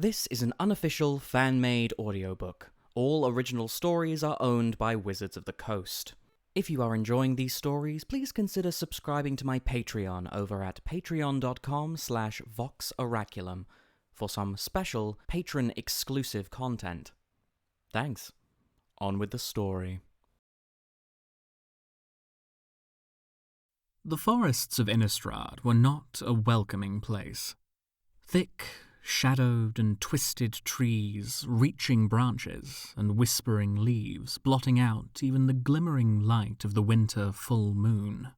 This is an unofficial, fan-made audiobook. All original stories are owned by Wizards of the Coast. If you are enjoying these stories, please consider subscribing to my Patreon over at patreon.com/voxoraculum for some special patron-exclusive content. Thanks. On with the story. The forests of Innistrad were not a welcoming place. Thick, shadowed and twisted trees, reaching branches and whispering leaves, blotting out even the glimmering light of the winter full moon.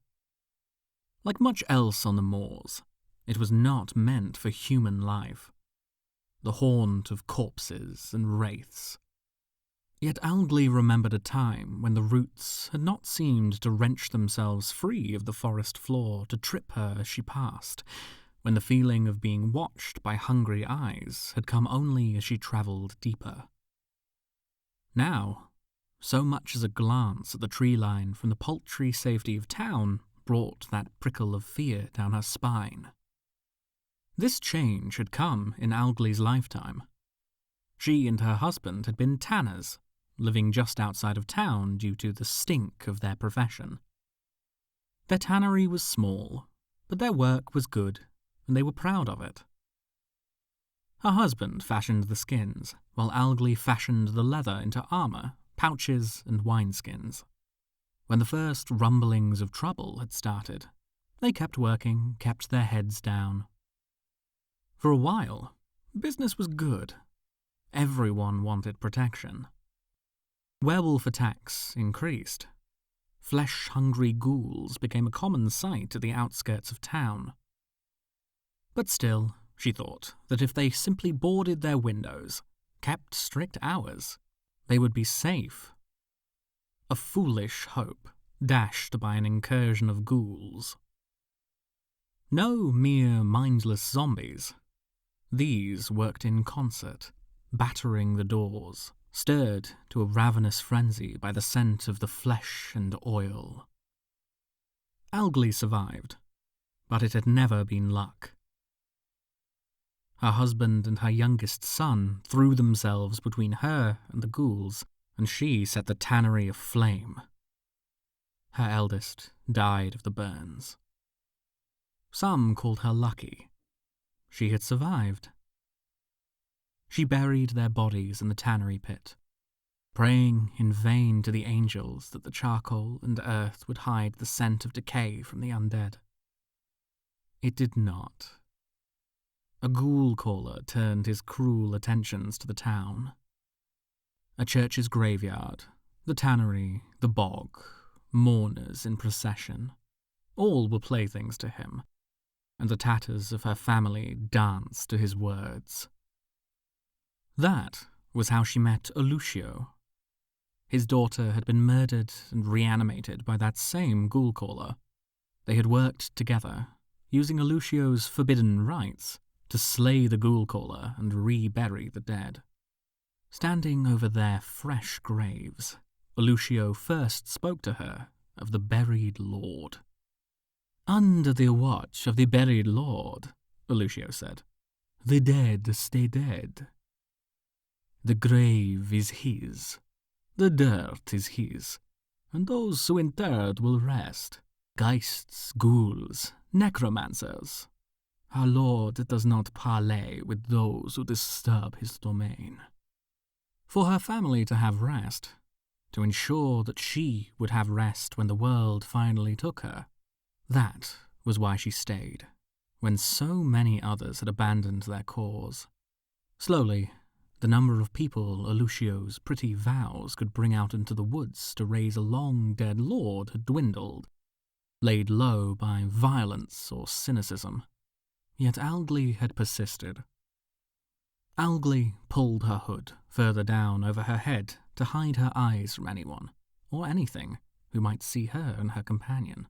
Like much else on the moors, it was not meant for human life, the haunt of corpses and wraiths. Yet Algley remembered a time when the roots had not seemed to wrench themselves free of the forest floor to trip her as she passed, when the feeling of being watched by hungry eyes had come only as she travelled deeper. Now, so much as a glance at the tree line from the paltry safety of town brought that prickle of fear down her spine. This change had come in Algley's lifetime. She and her husband had been tanners, living just outside of town due to the stink of their profession. Their tannery was small, but their work was good, and they were proud of it. Her husband fashioned the skins, while Algley fashioned the leather into armour, pouches, and wineskins. When the first rumblings of trouble had started, they kept working, kept their heads down. For a while, business was good. Everyone wanted protection. Werewolf attacks increased. Flesh-hungry ghouls became a common sight at the outskirts of town. But still, she thought that if they simply boarded their windows, kept strict hours, they would be safe. A foolish hope, dashed by an incursion of ghouls. No mere mindless zombies. These worked in concert, battering the doors, stirred to a ravenous frenzy by the scent of the flesh and oil. Algley survived, but it had never been luck. Her husband and her youngest son threw themselves between her and the ghouls, and she set the tannery aflame. Her eldest died of the burns. Some called her lucky. She had survived. She buried their bodies in the tannery pit, praying in vain to the angels that the charcoal and earth would hide the scent of decay from the undead. It did not. A ghoul caller turned his cruel attentions to the town. A church's graveyard, the tannery, the bog, mourners in procession, all were playthings to him, and the tatters of her family danced to his words. That was how she met Olucio. His daughter had been murdered and reanimated by that same ghoul caller. They had worked together, using Olucio's forbidden rites to slay the ghoul caller and rebury the dead. Standing over their fresh graves, Olucio first spoke to her of the buried lord. "Under the watch of the buried lord," Olucio said, "the dead stay dead. The grave is his, the dirt is his, and those who interred will rest. Geists, ghouls, necromancers. Our Lord does not parley with those who disturb his domain." For her family to have rest, to ensure that she would have rest when the world finally took her, that was why she stayed, when so many others had abandoned their cause. Slowly, the number of people Olucio's pretty vows could bring out into the woods to raise a long-dead lord had dwindled, laid low by violence or cynicism. Yet Algley had persisted. Algley pulled her hood further down over her head to hide her eyes from anyone, or anything, who might see her and her companion.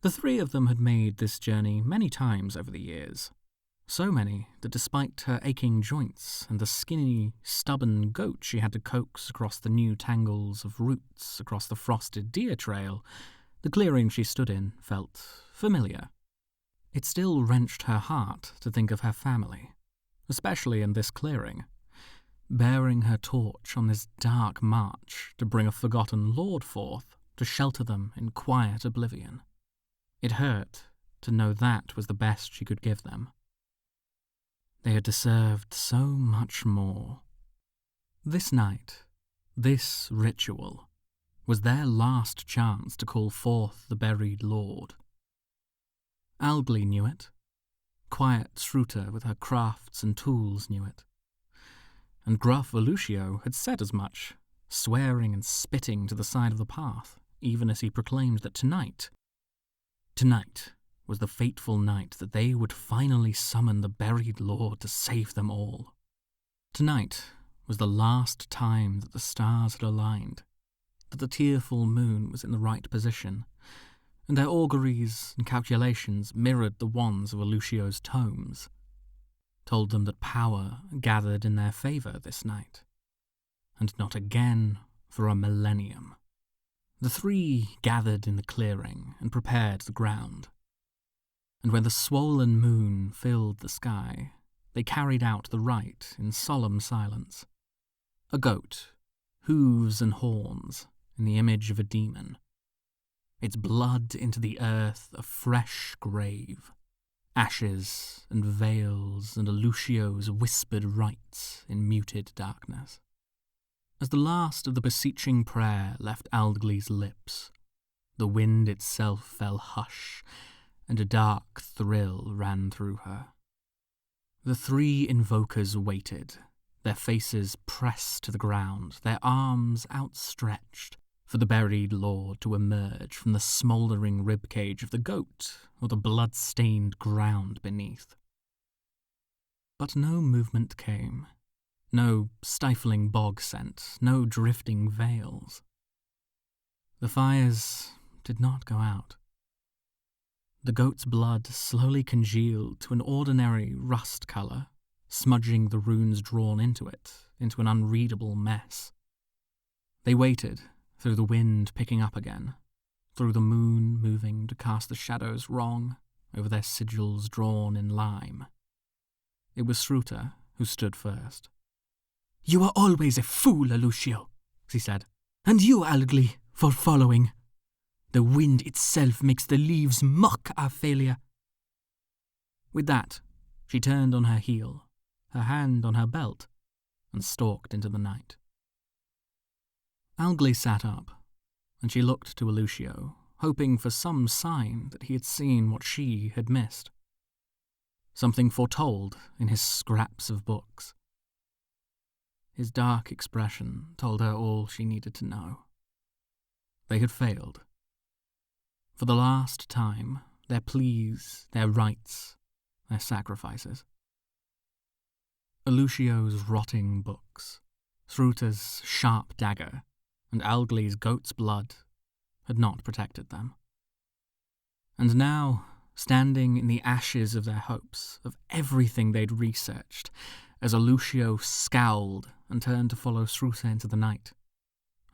The three of them had made this journey many times over the years, so many that despite her aching joints and the skinny, stubborn goat she had to coax across the new tangles of roots across the frosted deer trail, the clearing she stood in felt familiar. It still wrenched her heart to think of her family, especially in this clearing, bearing her torch on this dark march to bring a forgotten lord forth to shelter them in quiet oblivion. It hurt to know that was the best she could give them. They had deserved so much more. This night, this ritual, was their last chance to call forth the buried lord. Algli knew it. Quiet Sruta with her crafts and tools knew it. And gruff Volucio had said as much, swearing and spitting to the side of the path, even as he proclaimed that tonight was the fateful night that they would finally summon the buried lord to save them all. Tonight was the last time that the stars had aligned, that the tearful moon was in the right position, and their auguries and calculations mirrored the ones of Volucio's tomes, told them that power gathered in their favour this night, and not again for a millennium. The three gathered in the clearing and prepared the ground, and when the swollen moon filled the sky, they carried out the rite in solemn silence. A goat, hooves and horns, in the image of a demon. Its blood into the earth a fresh grave, ashes and veils and Volucio's whispered rites in muted darkness. As the last of the beseeching prayer left Algli's lips, the wind itself fell hush, and a dark thrill ran through her. The three invokers waited, their faces pressed to the ground, their arms outstretched, for the buried lord to emerge from the smouldering ribcage of the goat or the blood-stained ground beneath. But no movement came, no stifling bog scent, no drifting veils. The fires did not go out. The goat's blood slowly congealed to an ordinary rust colour, smudging the runes drawn into it into an unreadable mess. They waited, through the wind picking up again, through the moon moving to cast the shadows wrong over their sigils drawn in lime. It was Sruta who stood first. "You are always a fool, Volucio," she said, "and you, Algli, for following. The wind itself makes the leaves mock our failure." With that, she turned on her heel, her hand on her belt, and stalked into the night. Algli sat up, and she looked to Volucio, hoping for some sign that he had seen what she had missed. Something foretold in his scraps of books. His dark expression told her all she needed to know. They had failed. For the last time, their pleas, their rites, their sacrifices. Volucio's rotting books, Sruta's sharp dagger, and Algli's goat's blood had not protected them. And now, standing in the ashes of their hopes, of everything they'd researched, as Volucio scowled and turned to follow Sruta into the night,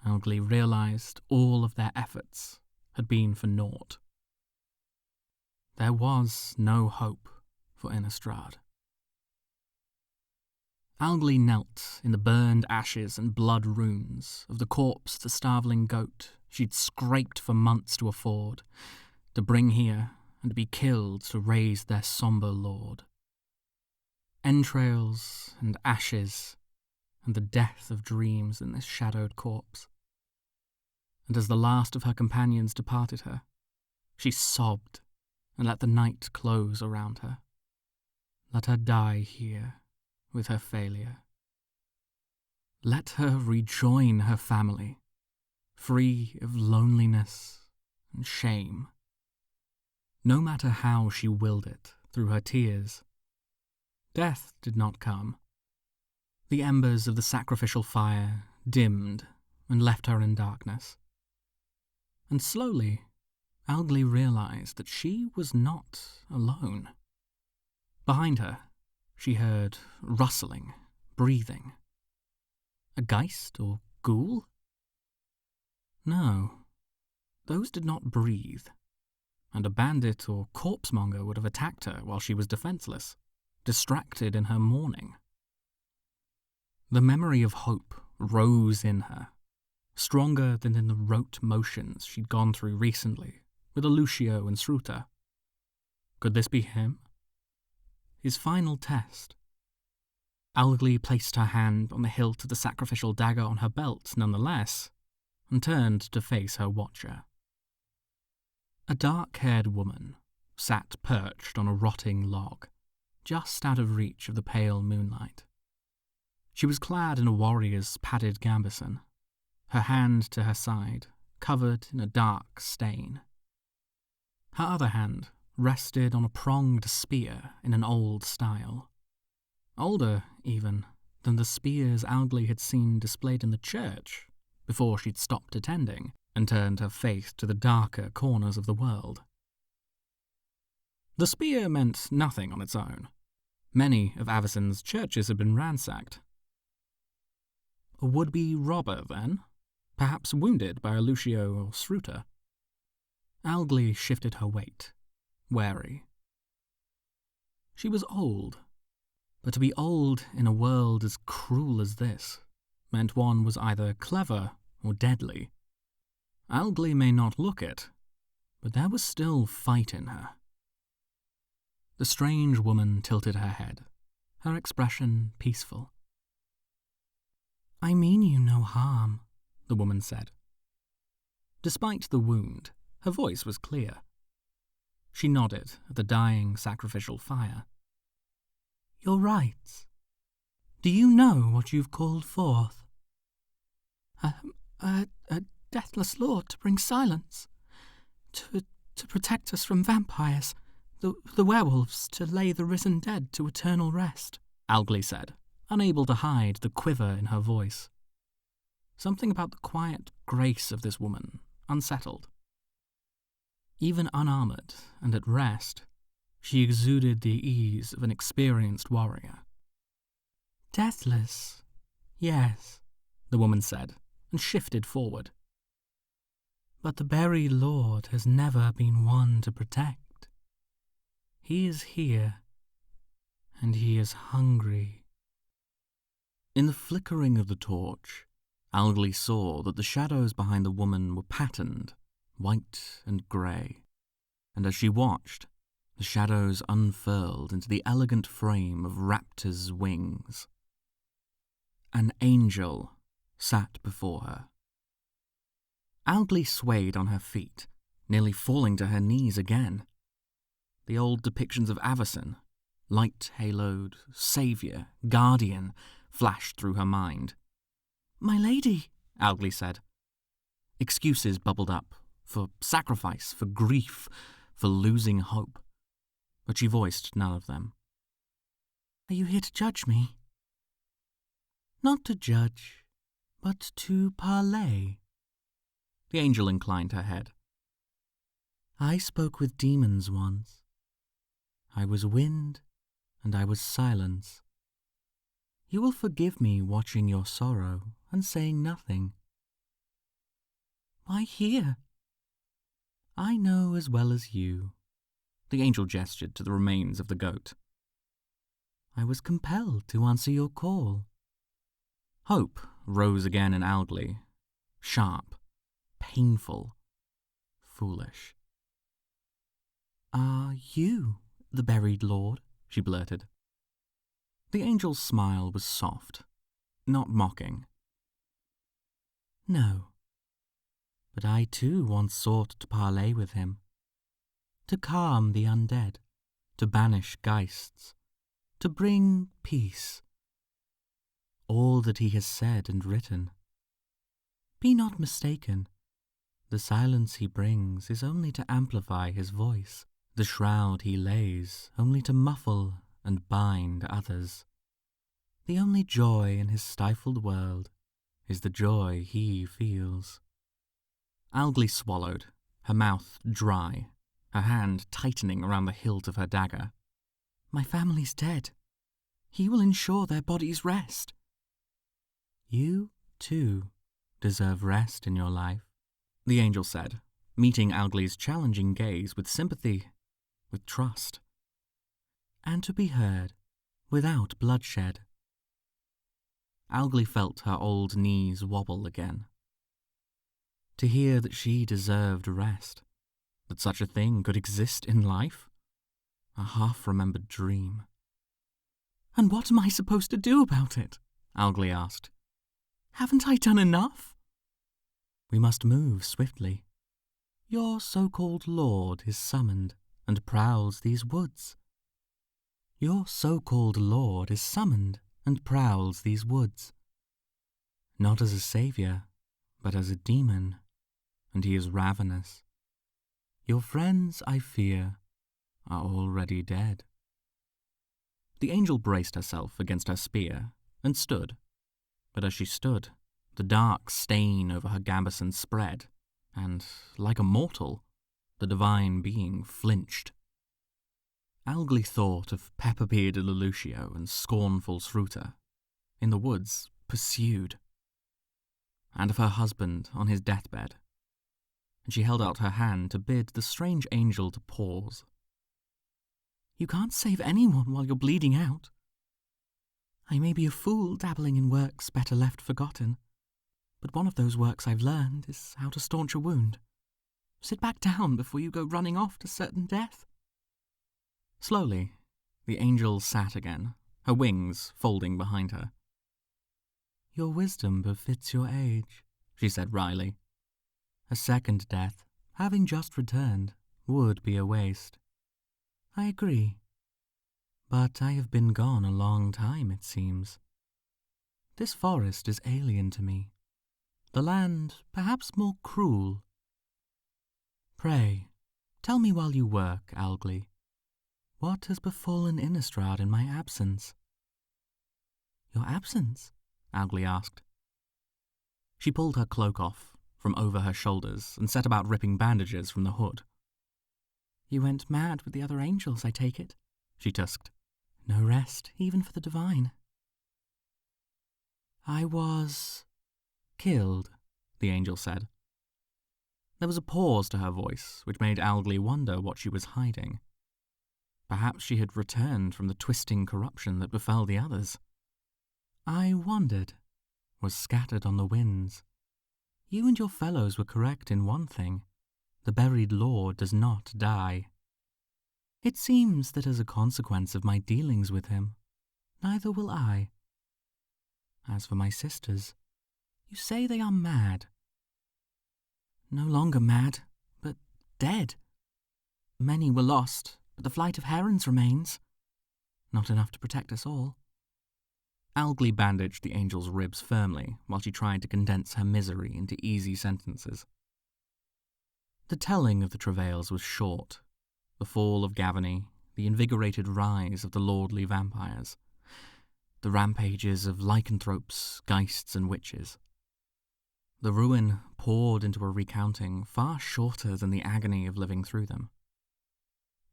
Algli realized all of their efforts had been for naught. There was no hope for Innistrad. Algli knelt in the burned ashes and blood runes of the corpse of the starveling goat she'd scraped for months to afford, to bring here and be killed to raise their sombre lord. Entrails and ashes, and the death of dreams in this shadowed corpse. And as the last of her companions departed her, she sobbed and let the night close around her. Let her die here with her failure. Let her rejoin her family, free of loneliness and shame. No matter how she willed it through her tears, death did not come. The embers of the sacrificial fire dimmed and left her in darkness. And slowly, Algli realized that she was not alone. Behind her, she heard rustling, breathing. A geist or ghoul? No, those did not breathe, and a bandit or corpsemonger would have attacked her while she was defenseless, distracted in her mourning. The memory of hope rose in her, stronger than in the rote motions she'd gone through recently with Lucio and Sruta. Could this be him? His final test. Algli placed her hand on the hilt of the sacrificial dagger on her belt nonetheless, and turned to face her watcher. A dark-haired woman sat perched on a rotting log, just out of reach of the pale moonlight. She was clad in a warrior's padded gambeson, her hand to her side, covered in a dark stain. Her other hand rested on a pronged spear in an old style. Older, even, than the spears Algli had seen displayed in the church before she'd stopped attending and turned her face to the darker corners of the world. The spear meant nothing on its own. Many of Avacyn's churches had been ransacked. A would-be robber, then? Perhaps wounded by Lucio or Sruta? Algli shifted her weight, wary. She was old, but to be old in a world as cruel as this meant one was either clever or deadly. Algli may not look it, but there was still fight in her. The strange woman tilted her head, her expression peaceful. "I mean you no harm," the woman said. Despite the wound, her voice was clear. She nodded at the dying sacrificial fire. "Your rights. Do you know what you've called forth?" A deathless lord to bring silence, to protect us from vampires, the werewolves, to lay the risen dead to eternal rest," Algli said, unable to hide the quiver in her voice. Something about the quiet grace of this woman unsettled. Even unarmored and at rest, she exuded the ease of an experienced warrior. "Deathless, yes," the woman said, and shifted forward. "But the buried lord has never been one to protect. He is here, and he is hungry." In the flickering of the torch, Algli saw that the shadows behind the woman were patterned, white and grey, and as she watched, the shadows unfurled into the elegant frame of raptor's wings. An angel sat before her. Algli swayed on her feet, nearly falling to her knees again. The old depictions of Avacyn, light-haloed, saviour, guardian, flashed through her mind. "My lady," Algli said. Excuses bubbled up, for sacrifice, for grief, for losing hope, but she voiced none of them. "Are you here to judge me?" "Not to judge, but to parley." The angel inclined her head. "I spoke with demons once. I was wind, and I was silence. You will forgive me watching your sorrow and saying nothing." "Why here?" "I know as well as you." The angel gestured to the remains of the goat. "I was compelled to answer your call." Hope rose again in Algli, sharp, painful, foolish. "Are you the buried lord?" she blurted. The angel's smile was soft, not mocking. "No, but I too once sought to parley with him, to calm the undead, to banish geists, to bring peace. All that he has said and written. Be not mistaken. The silence he brings is only to amplify his voice, the shroud he lays only to muffle and bind others. The only joy in his stifled world is the joy he feels." Algli swallowed, her mouth dry, her hand tightening around the hilt of her dagger. "My family's dead. He will ensure their bodies rest." "You, too, deserve rest in your life," the angel said, meeting Algli's challenging gaze with sympathy, with trust. "And to be heard, without bloodshed. Algley felt her old knees wobble again. To hear that she deserved rest, that such a thing could exist in life? A half-remembered dream. "And what am I supposed to do about it?" Algley asked. "Haven't I done enough?" "We must move swiftly. Your so-called lord is summoned and prowls these woods. Your so-called lord is summoned and prowls these woods. Not as a saviour, but as a demon, and he is ravenous. Your friends, I fear, are already dead." The angel braced herself against her spear and stood, but as she stood, the dark stain over her gambeson spread, and, like a mortal, the divine being flinched. Algley thought of pepper-bearded Lelouchio and scornful Sruta, in the woods, pursued, and of her husband on his deathbed, and she held out her hand to bid the strange angel to pause. "You can't save anyone while you're bleeding out. I may be a fool dabbling in works better left forgotten, but one of those works I've learned is how to staunch a wound. Sit back down before you go running off to certain death." Slowly, the angel sat again, her wings folding behind her. "Your wisdom befits your age," she said wryly. "A second death, having just returned, would be a waste. I agree. But I have been gone a long time, it seems. This forest is alien to me. The land perhaps more cruel. Pray, tell me while you work, Algley, what has befallen Innistrad in my absence?" "Your absence?" Algley asked. She pulled her cloak off from over her shoulders and set about ripping bandages from the hood. "You went mad with the other angels, I take it," she tusked. "No rest, even for the divine." "I was killed," the angel said. There was a pause to her voice, which made Algley wonder what she was hiding. Perhaps she had returned from the twisting corruption that befell the others. "I wandered, was scattered on the winds. You and your fellows were correct in one thing. The buried lord does not die. It seems that as a consequence of my dealings with him, neither will I. As for my sisters, you say they are mad. No longer mad, but dead. Many were lost, but the flight of herons remains. Not enough to protect us all." Algley bandaged the angel's ribs firmly while she tried to condense her misery into easy sentences. The telling of the travails was short. The fall of Gavany, the invigorated rise of the lordly vampires, the rampages of lycanthropes, geists, and witches. The ruin poured into a recounting far shorter than the agony of living through them.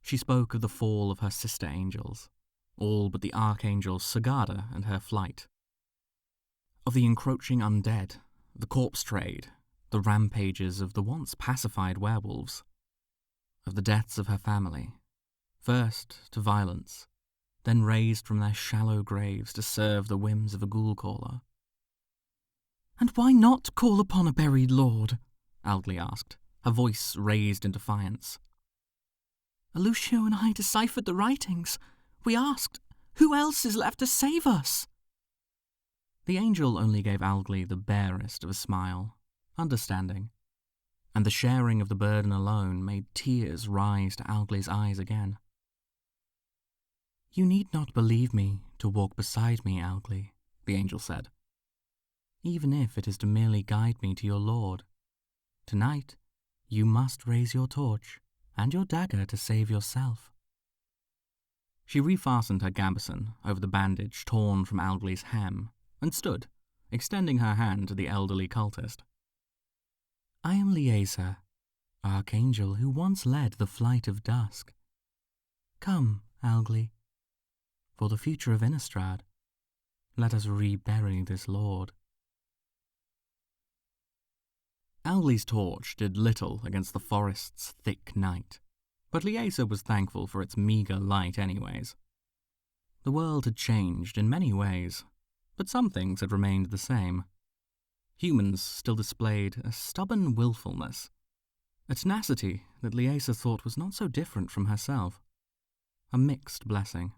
She spoke of the fall of her sister angels, all but the archangel Sagada and her flight. Of the encroaching undead, the corpse trade, the rampages of the once pacified werewolves. Of the deaths of her family, first to violence, then raised from their shallow graves to serve the whims of a ghoul-caller. "And why not call upon a buried lord?" Algley asked, her voice raised in defiance. "Lelouchio and I deciphered the writings. We asked, who else is left to save us?" The angel only gave Algley the barest of a smile, understanding, and the sharing of the burden alone made tears rise to Algley's eyes again. "You need not believe me to walk beside me, Algley," the angel said, "even if it is to merely guide me to your lord. Tonight, you must raise your torch and your dagger to save yourself." She refastened her gambeson over the bandage torn from Algley's hem and stood, extending her hand to the elderly cultist. "I am Liesa, archangel who once led the flight of dusk. Come, Algley. For the future of Innistrad, let us rebury this lord." Algley's torch did little against the forest's thick night, but Liesa was thankful for its meagre light anyways. The world had changed in many ways, but some things had remained the same. Humans still displayed a stubborn willfulness, a tenacity that Liesa thought was not so different from herself. A mixed blessing.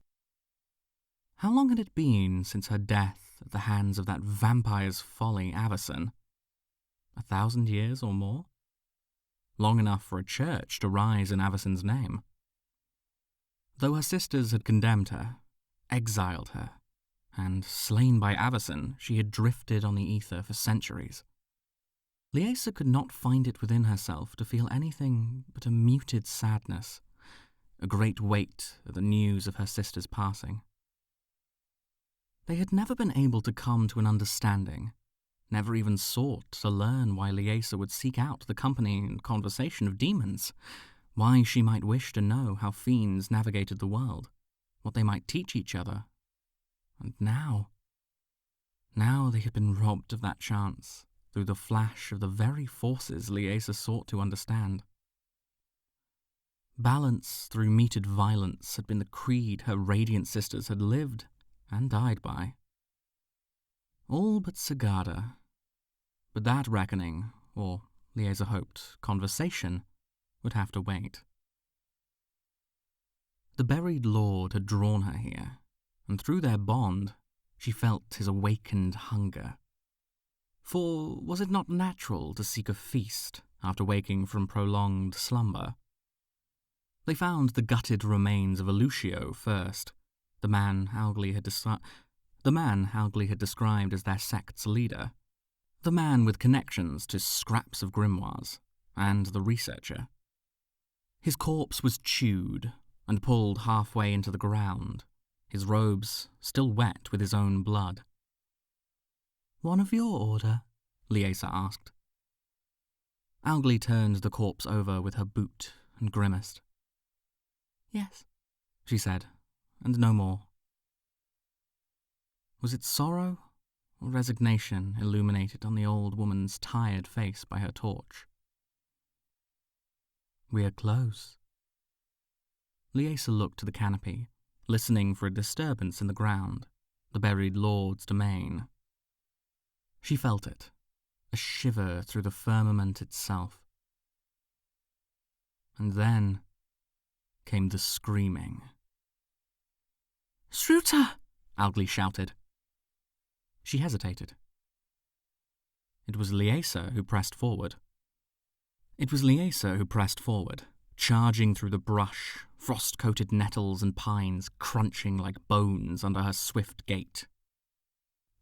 How long had it been since her death at the hands of that vampire's folly, Avacyn? 1,000 years or more? Long enough for a church to rise in Avacyn's name. Though her sisters had condemned her, exiled her, and, slain by Avacyn, she had drifted on the ether for centuries, Liesa could not find it within herself to feel anything but a muted sadness, a great weight at the news of her sister's passing. They had never been able to come to an understanding, never even sought to learn why Liesa would seek out the company and conversation of demons, why she might wish to know how fiends navigated the world, what they might teach each other. And now they had been robbed of that chance through the flash of the very forces Liesa sought to understand. Balance through meted violence had been the creed her radiant sisters had lived and died by. All but Sagada. But that reckoning, or Liesa hoped, conversation, would have to wait. The buried lord had drawn her here, and through their bond, she felt his awakened hunger. For was it not natural to seek a feast after waking from prolonged slumber? They found the gutted remains of Alucio first, the man Howgley had described as their sect's leader, the man with connections to scraps of grimoires, and the researcher. His corpse was chewed and pulled halfway into the ground, his robes still wet with his own blood. "One of your order?" Liesa asked. Howgley turned the corpse over with her boot and grimaced. "Yes," she said, and no more. Was it sorrow or resignation illuminated on the old woman's tired face by her torch? "We are close." Liesa looked to the canopy, listening for a disturbance in the ground, the buried lord's domain. She felt it, a shiver through the firmament itself. And then came the screaming. "Sruta!" Howgley shouted. She hesitated. It was Liesa who pressed forward. Charging through the brush, frost-coated nettles and pines crunching like bones under her swift gait.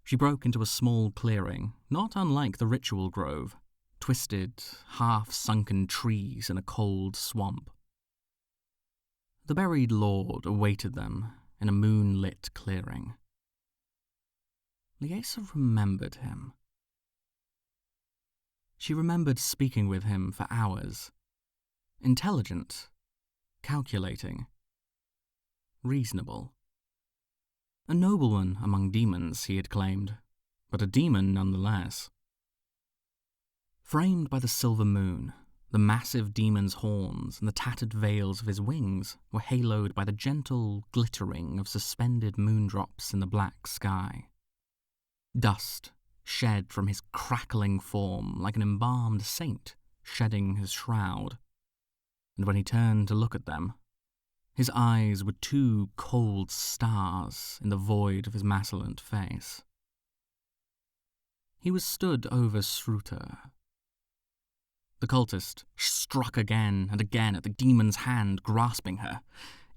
She broke into a small clearing, not unlike the ritual grove, twisted, half-sunken trees in a cold swamp. The buried lord awaited them in a moonlit clearing. Liesa remembered him. She remembered speaking with him for hours. Intelligent, calculating, reasonable. A nobleman among demons, he had claimed, but a demon nonetheless. Framed by the silver moon, the massive demon's horns and the tattered veils of his wings were haloed by the gentle glittering of suspended moondrops in the black sky. Dust shed from his crackling form like an embalmed saint shedding his shroud. And when he turned to look at them, his eyes were two cold stars in the void of his massilant face. He was stood over Sruta. The cultist struck again and again at the demon's hand grasping her,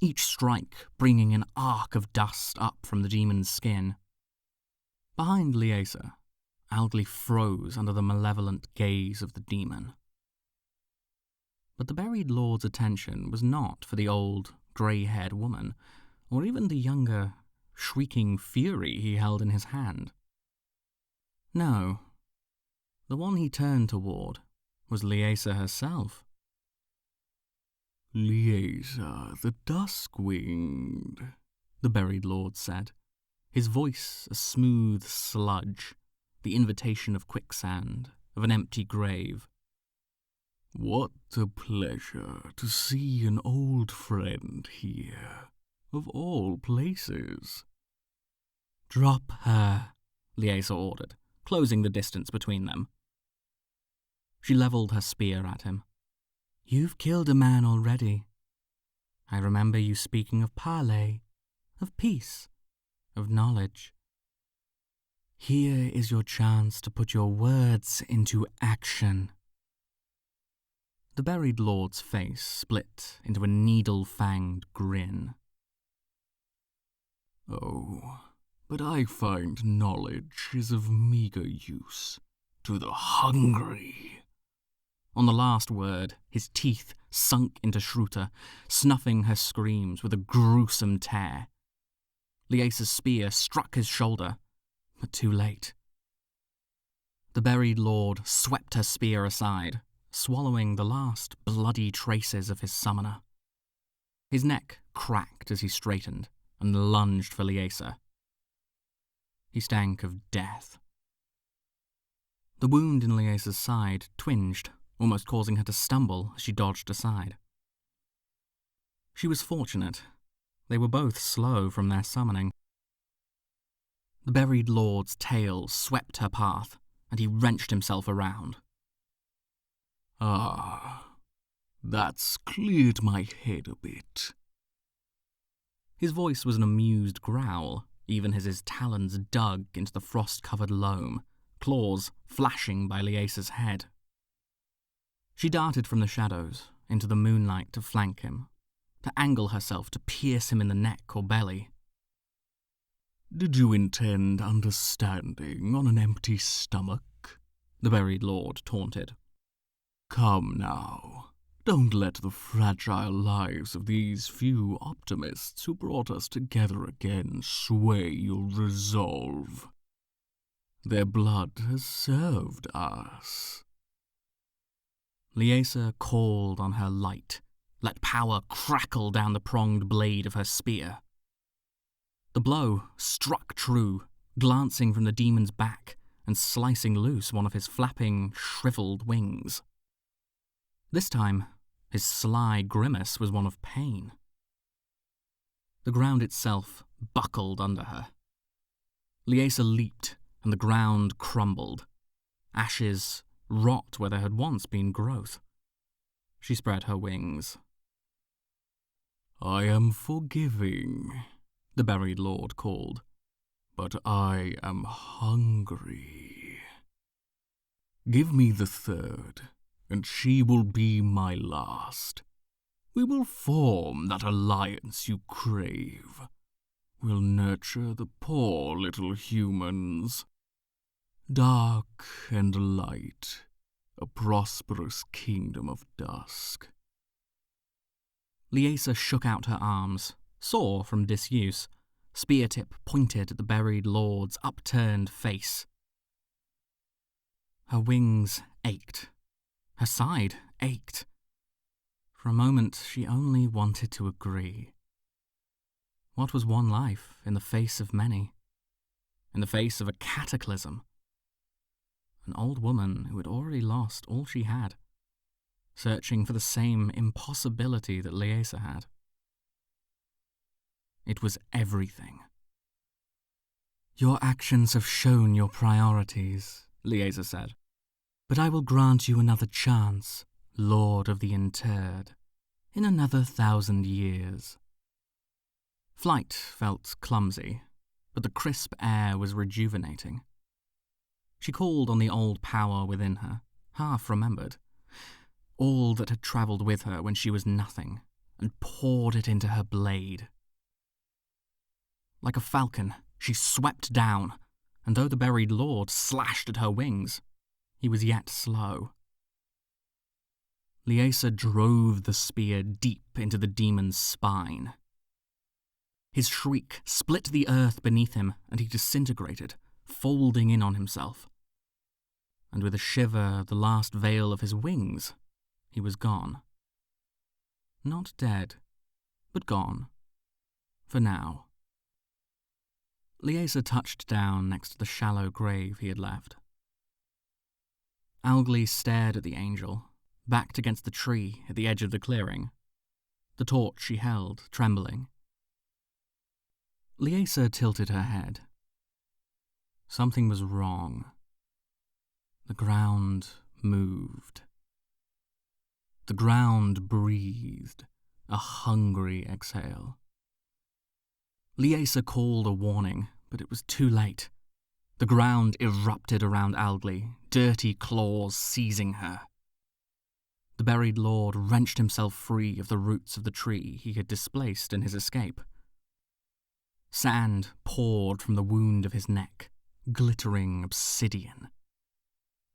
each strike bringing an arc of dust up from the demon's skin. Behind Liesa, Howgley froze under the malevolent gaze of the demon. But the buried lord's attention was not for the old, grey-haired woman, or even the younger, shrieking fury he held in his hand. No, the one he turned toward was Liesa herself. "Liesa, the dusk-winged," the buried lord said, his voice a smooth sludge, the invitation of quicksand, of an empty grave. "What a pleasure to see an old friend here. of all places. Drop her, Liesa ordered, closing the distance between them. She levelled her spear at him. You've killed a man already. I remember you speaking of parley, of peace, of knowledge. Here is your chance to put your words into action. The buried lord's face split into a needle-fanged grin. Oh, but I find knowledge is of meagre use to the hungry. On the last word, his teeth sunk into Shruta, snuffing her screams with a gruesome tear. Liesa's spear struck his shoulder, but too late. The buried lord swept her spear aside, swallowing the last bloody traces of his summoner. His neck cracked as he straightened and lunged for Liesa. He stank of death. The wound in Liesa's side twinged, almost causing her to stumble as she dodged aside. She was fortunate. They were both slow from their summoning. The buried lord's tail swept her path, and he wrenched himself around. Ah, that's cleared my head a bit. His voice was an amused growl, even as his talons dug into the frost-covered loam, claws flashing by Liesa's head. She darted from the shadows into the moonlight to flank him, to angle herself to pierce him in the neck or belly. Did you intend understanding on an empty stomach? The buried lord taunted. Come now, don't let the fragile lives of these few optimists who brought us together again sway your resolve. Their blood has served us. Liesa called on her light, let power crackle down the pronged blade of her spear. The blow struck true, glancing from the demon's back and slicing loose one of his flapping, shriveled wings. This time, his sly grimace was one of pain. The ground itself buckled under her. Liesa leaped, and the ground crumbled. Ashes rot where there had once been growth. She spread her wings. I am forgiving, the buried lord called, but I am hungry. Give me the third, and she will be my last. We will form that alliance you crave. We'll nurture the poor little humans. Dark and light, a prosperous kingdom of dusk. Liesa shook out her arms, sore from disuse, spear tip pointed at the buried lord's upturned face. Her wings ached. Her side ached. For a moment, she only wanted to agree. What was one life in the face of many? In the face of a cataclysm? An old woman who had already lost all she had, searching for the same impossibility that Liesa had. It was everything. Your actions have shown your priorities, Liesa said, but I will grant you another chance, Lord of the Interred, in another 1,000 years. Flight felt clumsy, but the crisp air was rejuvenating. She called on the old power within her, half remembered, all that had travelled with her when she was nothing, and poured it into her blade. Like a falcon, she swept down, and though the buried lord slashed at her wings, he was yet slow. Liesa drove the spear deep into the demon's spine. His shriek split the earth beneath him, and he disintegrated, folding in on himself. And with a shiver of the last veil of his wings, he was gone. Not dead, but gone. For now. Liesa touched down next to the shallow grave he had left. Algli stared at the angel, backed against the tree at the edge of the clearing, the torch she held trembling. Liesa tilted her head. Something was wrong. The ground moved. The ground breathed, a hungry exhale. Liesa called a warning, but it was too late. The ground erupted around Algley, dirty claws seizing her. The buried lord wrenched himself free of the roots of the tree he had displaced in his escape. Sand poured from the wound of his neck, glittering obsidian.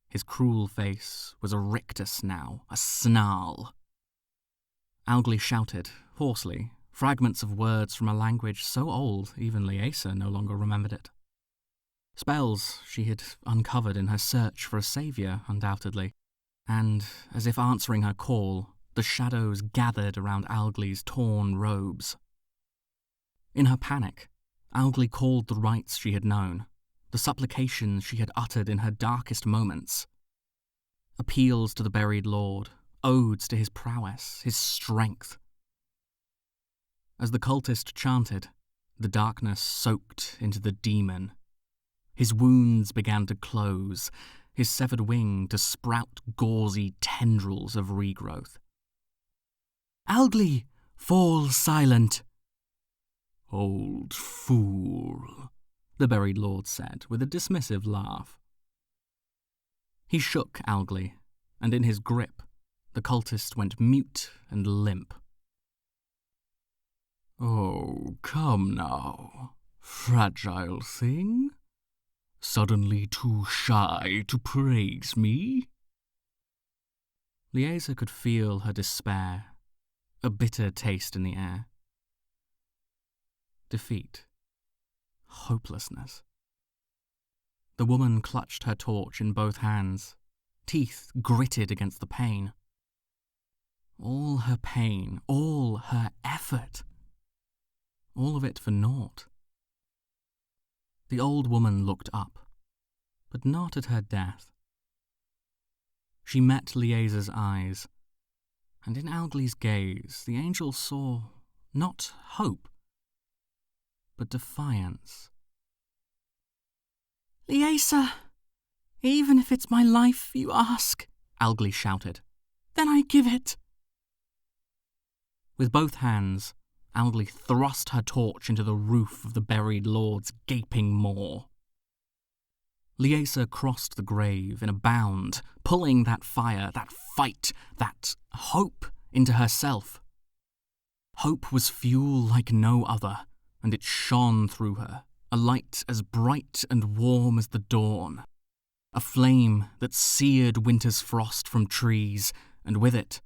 His cruel face was a rictus now, a snarl. Algley shouted, hoarsely, fragments of words from a language so old even Liesa no longer remembered it. Spells she had uncovered in her search for a saviour, undoubtedly, and, as if answering her call, the shadows gathered around Algley's torn robes. In her panic, Algley called the rites she had known, the supplications she had uttered in her darkest moments. Appeals to the buried lord, odes to his prowess, his strength. As the cultist chanted, the darkness soaked into the demon. His wounds began to close, his severed wing to sprout gauzy tendrils of regrowth. "Algley, fall silent!" "Old fool," the buried lord said with a dismissive laugh. He shook Algley, and in his grip, the cultist went mute and limp. "Oh, come now, fragile thing. Suddenly too shy to praise me?" Liesa could feel her despair, a bitter taste in the air. Defeat. Hopelessness. The woman clutched her torch in both hands, teeth gritted against the pain. All her pain, all her effort. All of it for naught. The old woman looked up, but not at her death. She met Liesa's eyes, and in Algley's gaze the angel saw not hope, but defiance. "Liesa, even if it's my life you ask," Algley shouted, "then I give it." With both hands, Algley thrust her torch into the roof of the buried lord's gaping maw. Liesa crossed the grave in a bound, pulling that fire, that fight, that hope into herself. Hope was fuel like no other, and it shone through her, a light as bright and warm as the dawn, a flame that seared winter's frost from trees, and with it,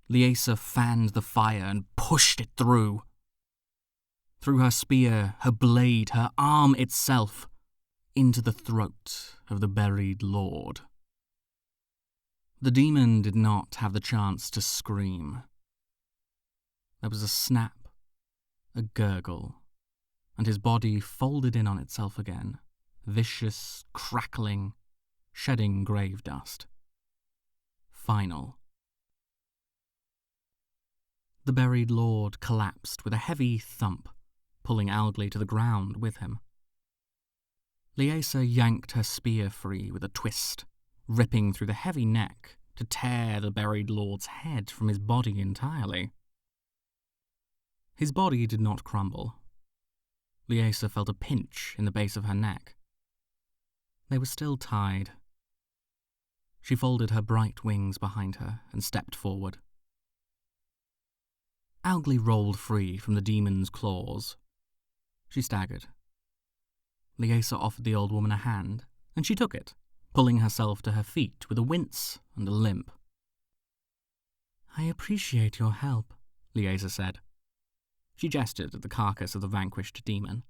Liesa fanned the fire and pushed it through. Through her spear, her blade, her arm itself, into the throat of the buried lord. The demon did not have the chance to scream. There was a snap, a gurgle, and his body folded in on itself again, vicious, crackling, shedding grave dust. Final. The buried lord collapsed with a heavy thump, pulling Algley to the ground with him. Liesa yanked her spear free with a twist, ripping through the heavy neck to tear the buried lord's head from his body entirely. His body did not crumble. Liesa felt a pinch in the base of her neck. They were still tied. She folded her bright wings behind her and stepped forward. Algley rolled free from the demon's claws. She staggered. Liesa offered the old woman a hand, and she took it, pulling herself to her feet with a wince and a limp. "I appreciate your help," Liesa said. She gestured at the carcass of the vanquished demon.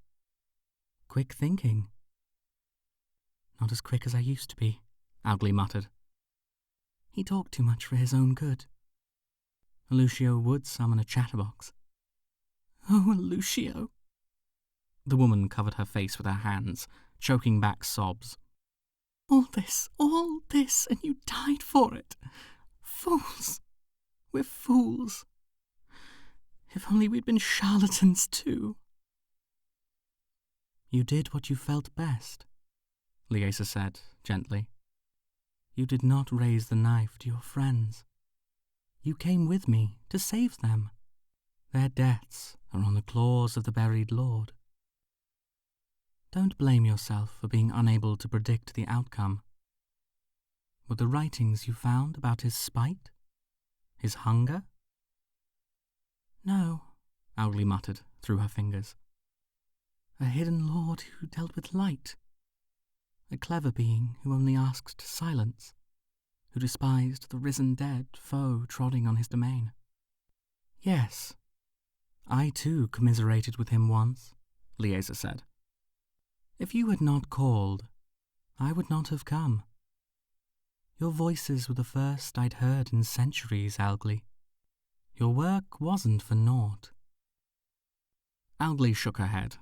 "Quick thinking." "Not as quick as I used to be," Algley muttered. "He talked too much for his own good. Lucio would summon a chatterbox." "Oh, Lucio." The woman covered her face with her hands, choking back sobs. all this, and you died for it. Fools. We're fools. If only we'd been charlatans too." You did what you felt best, Liesa said gently. You did not raise the knife to your friends. You came with me to save them. Their deaths are on the claws of the buried lord. Don't blame yourself for being unable to predict the outcome. Were the writings you found about his spite? His hunger? No, Owgli muttered through her fingers. A hidden lord who dealt with light. A clever being who only asked silence, who despised the risen dead foe trotting on his domain. Yes, I too commiserated with him once, Liesa said. If you had not called, I would not have come. Your voices were the first I'd heard in centuries, Owgli. Your work wasn't for naught. Owgli shook her head,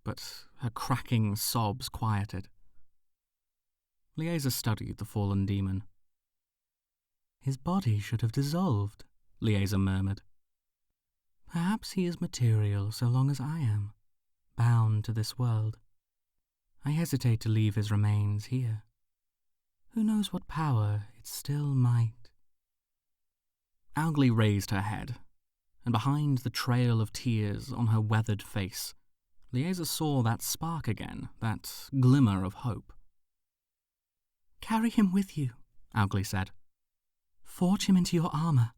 but her cracking sobs quieted. Liesa studied the fallen demon. His body should have dissolved, Liesa murmured. Perhaps he is material so long as I am, bound to this world. I hesitate to leave his remains here. Who knows what power it still might. Owgli raised her head, and behind the trail of tears on her weathered face, Liesa saw that spark again, that glimmer of hope. Carry him with you, Owgli said. Forge him into your armour.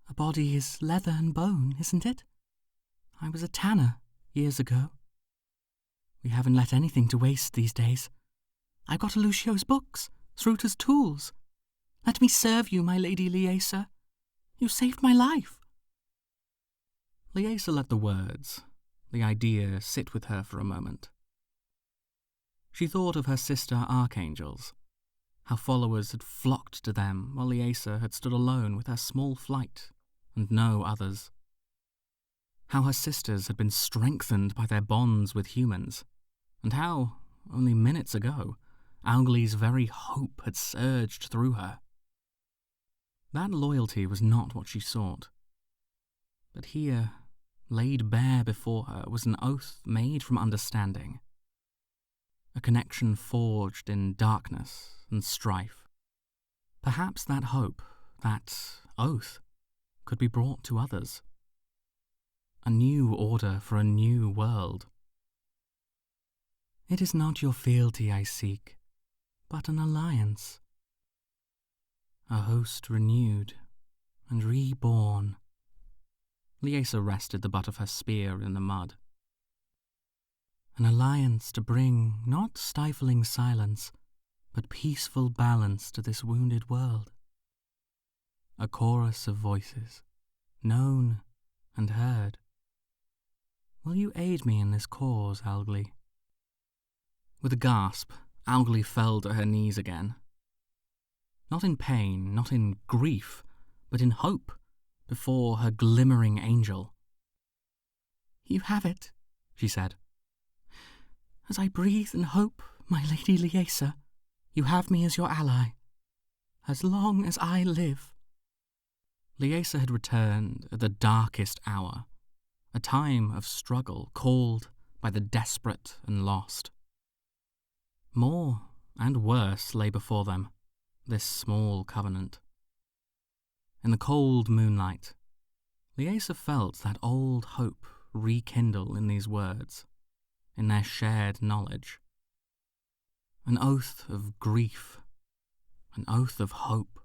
A body is leather and bone, isn't it? I was a tanner years ago. We haven't let anything to waste these days. I got Lucio's books, Sruta's tools. Let me serve you, my lady Liesa. You saved my life. Liesa let the words, the idea, sit with her for a moment. She thought of her sister archangels, how followers had flocked to them while Liesa had stood alone with her small flight and no others. How her sisters had been strengthened by their bonds with humans, and how, only minutes ago, Owgli's very hope had surged through her. That loyalty was not what she sought. But here, laid bare before her, was an oath made from understanding. A connection forged in darkness and strife. Perhaps that hope, that oath, could be brought to others. A new order for a new world. It is not your fealty I seek, but an alliance. A host renewed and reborn. Liesa rested the butt of her spear in the mud. An alliance to bring not stifling silence, but peaceful balance to this wounded world. A chorus of voices, known and heard. Will you aid me in this cause, Owgli? With a gasp, Owgli fell to her knees again. Not in pain, not in grief, but in hope, before her glimmering angel. You have it, she said. As I breathe and hope, my lady Liesa, you have me as your ally. As long as I live. Liesa had returned at the darkest hour, a time of struggle called by the desperate and lost. More and worse lay before them, this small covenant. In the cold moonlight, Liesa felt that old hope rekindle in these words, in their shared knowledge. An oath of grief, an oath of hope.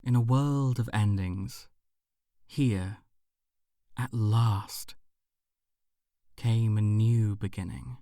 In a world of endings, here, at last, came a new beginning.